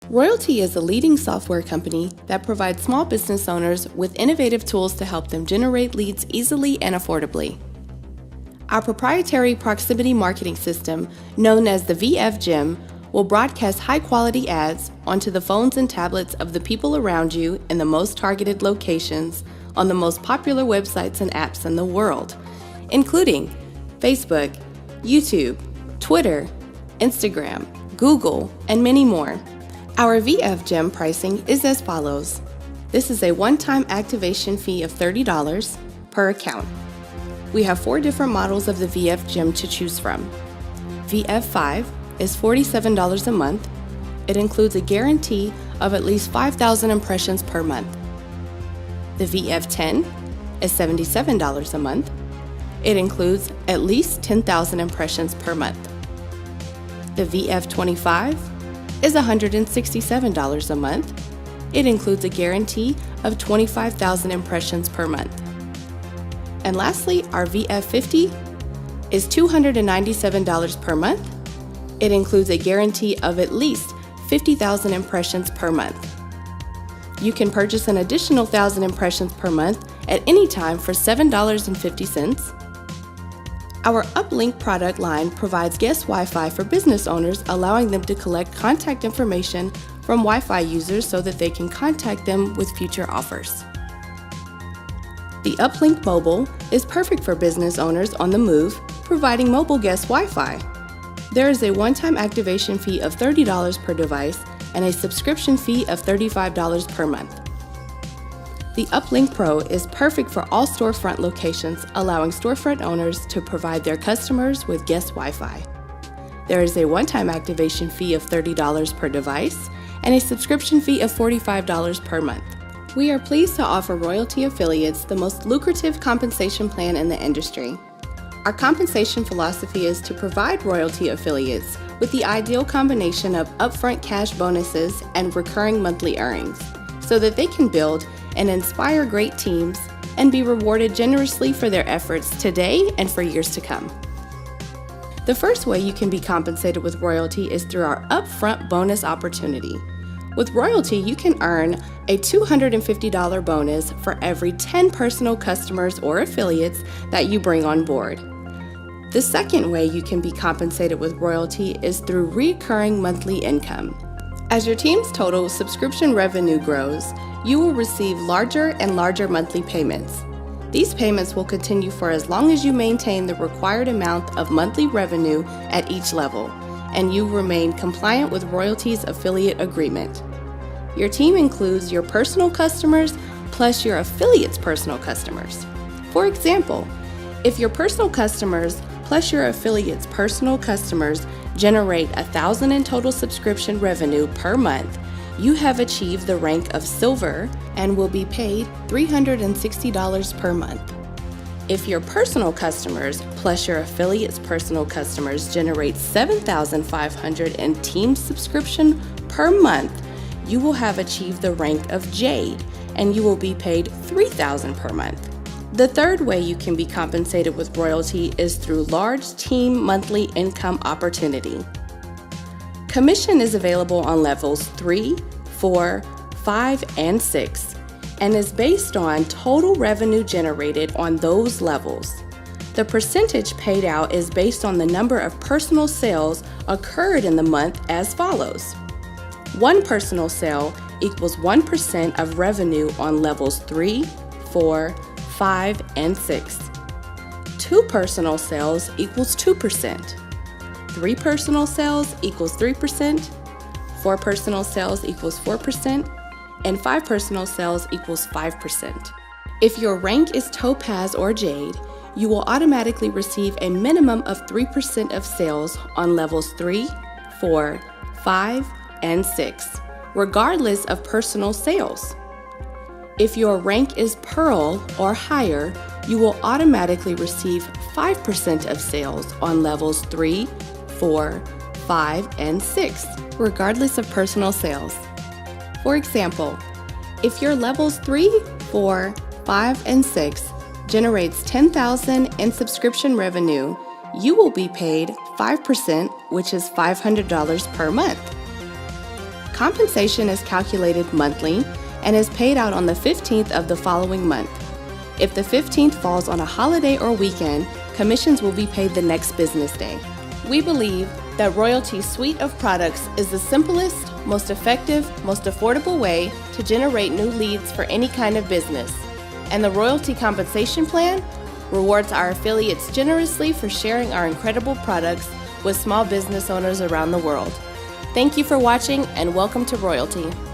Royaltie is a leading software company that provides small business owners with innovative tools to help them generate leads easily and affordably. Our proprietary proximity marketing system, known as the VF Gem, will broadcast high-quality ads onto the phones and tablets of the people around you in the most targeted locations on the most popular websites and apps in the world, including Facebook, YouTube, Twitter, Instagram, Google, and many more. Our VF Gem pricing is as follows. This is a one-time activation fee of $30 per account. We have 4 different models of the VF Gem to choose from. VF5 is $47 a month. It includes a guarantee of at least 5,000 impressions per month. The VF10 is $77 a month. It includes at least 10,000 impressions per month. The VF25 is $167 a month. It includes a guarantee of 25,000 impressions per month. And lastly, our VF50 is $297 per month. It includes a guarantee of at least 50,000 impressions per month. You can purchase an additional 1,000 impressions per month at any time for $7.50. Our Uplink product line provides guest Wi-Fi for business owners, allowing them to collect contact information from Wi-Fi users so that they can contact them with future offers. The Uplink Mobile is perfect for business owners on the move, providing mobile guest Wi-Fi. There is a one-time activation fee of $30 per device and a subscription fee of $35 per month. The Uplink Pro is perfect for all storefront locations, allowing storefront owners to provide their customers with guest Wi-Fi. There is a one-time activation fee of $30 per device and a subscription fee of $45 per month. We are pleased to offer Royaltie affiliates the most lucrative compensation plan in the industry. Our compensation philosophy is to provide Royaltie affiliates with the ideal combination of upfront cash bonuses and recurring monthly earnings, so that they can build and inspire great teams and be rewarded generously for their efforts today and for years to come. The first way you can be compensated with Royaltie is through our upfront bonus opportunity. With Royaltie, you can earn a $250 bonus for every 10 personal customers or affiliates that you bring on board. The second way you can be compensated with Royaltie is through recurring monthly income. As your team's total subscription revenue grows, you will receive larger and larger monthly payments. These payments will continue for as long as you maintain the required amount of monthly revenue at each level, and you remain compliant with Royaltie's affiliate agreement. Your team includes your personal customers plus your affiliates' personal customers. For example, if your personal customers plus your affiliates' personal customers generate 1,000 in total subscription revenue per month, you have achieved the rank of Silver and will be paid $360 per month. If your personal customers plus your affiliates' personal customers generate 7,500 in team subscription per month, you will have achieved the rank of Jade and you will be paid $3,000 per month. The third way you can be compensated with Royaltie is through large team monthly income opportunity. Commission is available on levels 3, 4, 5, and 6, and is based on total revenue generated on those levels. The percentage paid out is based on the number of personal sales occurred in the month as follows. 1 personal sale equals 1% of revenue on levels 3, 4, 5, and 6. 2 personal sales equals 2%. 3 personal sales equals 3%. 4 personal sales equals 4%. And 5 personal sales equals 5%. If your rank is Topaz or Jade, you will automatically receive a minimum of 3% of sales on levels 3, 4, 5, and 6, regardless of personal sales. If your rank is Pearl or higher, you will automatically receive 5% of sales on levels 3, 4, 5, and 6, regardless of personal sales. For example, if your levels 3, 4, 5, and 6 generates $10,000 in subscription revenue, you will be paid 5%, which is $500 per month. Compensation is calculated monthly and is paid out on the 15th of the following month. If the 15th falls on a holiday or weekend, commissions will be paid the next business day. We believe that Royaltie's suite of products is the simplest, most effective, most affordable way to generate new leads for any kind of business. And the Royaltie Compensation Plan rewards our affiliates generously for sharing our incredible products with small business owners around the world. Thank you for watching and welcome to Royaltie.